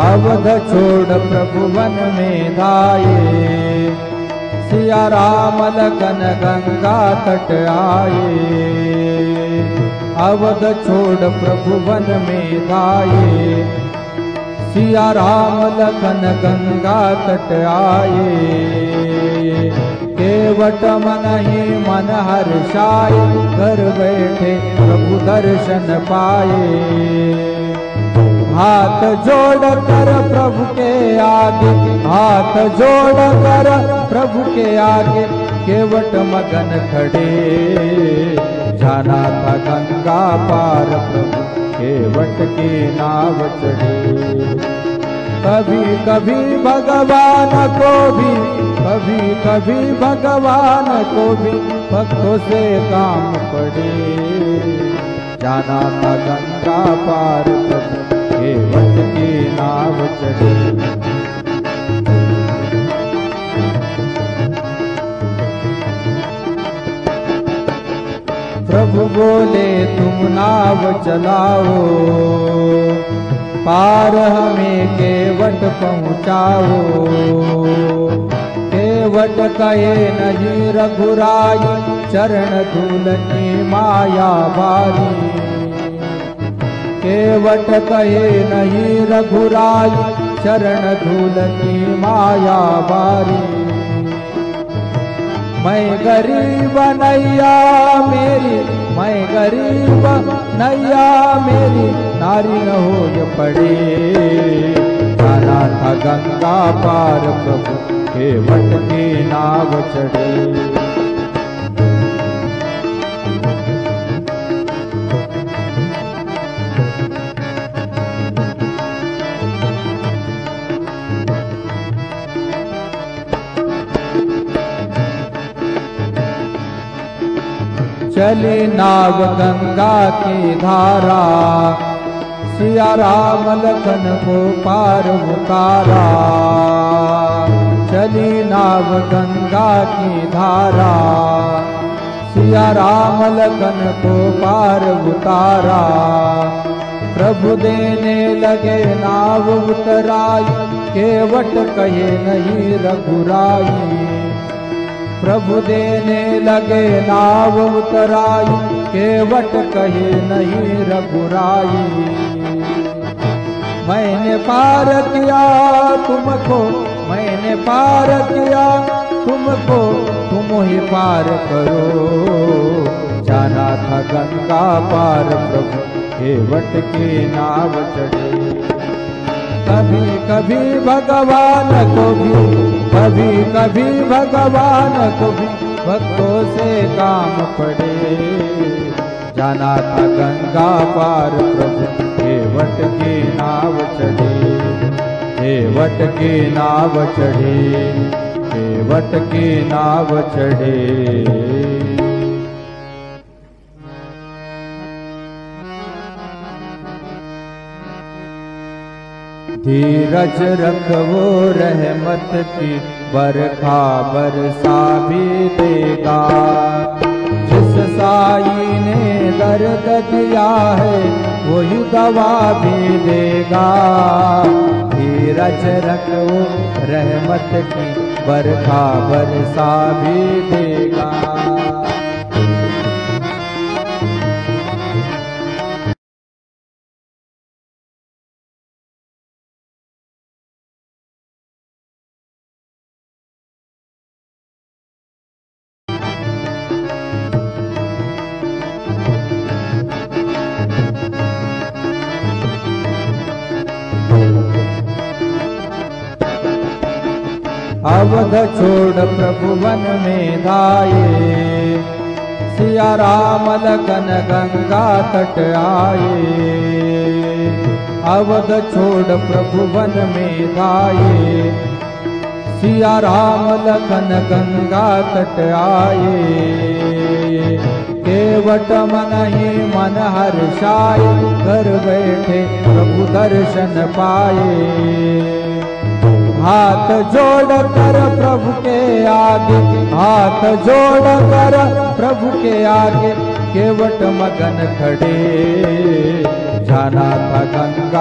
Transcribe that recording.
अवध छोड़ प्रभु वन में धाये, सिया राम लखन गंगा तट आए। अवध छोड़ प्रभु वन में धाये, सिया राम लखन गंगा तट आए। केवट मन ही मन हर्षाए, घर बैठे प्रभु दर्शन पाए। हाथ जोड़ कर प्रभु के आगे, हाथ जोड़ कर प्रभु के आगे, केवट मगन खड़े। जाना था गंगा पार प्रभु, केवट की नाव चढ़े। कभी कभी भगवान को भी, कभी कभी भगवान को भी भक्तों से काम पड़े। जाना था गंगा पार प्रभु, केवट की नाव चढ़े। प्रभु बोले तुम नाव चलाओ, पार हमें केवट पहुँचाओ। केवट कहे नहीं रघुराई, चरण धूल की माया भारी। केवट कहे नहीं रघुराई, चरण धूल की माया भारी। मैं गरीब नैया मेरी, मैं गरीब नैया मेरी, नारी न हो पड़े। जाना था गंगा पार प्रभु, केवट की नाव चढ़े। चली नाव गंगा की धारा, सिया राम लखन को पार उतारा। चली नाव गंगा की धारा, सिया राम लखन को पार उतारा। प्रभु देने लगे नाव उतराई, केवट कहे नहीं रघुराई। प्रभु देने लगे नाव उतराई, केवट कहे नहीं रघुराई। मैंने पार किया तुमको, मैंने पार किया तुमको, तुम ही पार करो। जाना था गंगा पार प्रभु, केवट की नाव चढ़े। कभी कभी भगवान को भी, कभी कभी भगवान को भी भक्तों से काम पड़े। जाना था गंगा पार प्रभु, केवट की नाव चढ़े। केवट की नाव चढ़े, केवट की नाव चढ़े। धीरज रखो रहमत की, बरखा बरसा भी देगा। जिस साई ने दर्द दिया है, वही दवा भी देगा। धीरज रखो रहमत की, बरखा बरसा भी देगा। अवध छोड़ प्रभु वन में धाये, सिया राम लखन गंगा तट आए। अवध छोड़ प्रभु वन में धाये, सिया राम लखन गंगा तट आए। केवट मन ही मन हर्षाए, घर बैठे प्रभु दर्शन पाए। हाथ जोड़ कर प्रभु के आगे, हाथ जोड़ कर प्रभु के आगे, केवट मगन खड़े। जाना था गंगा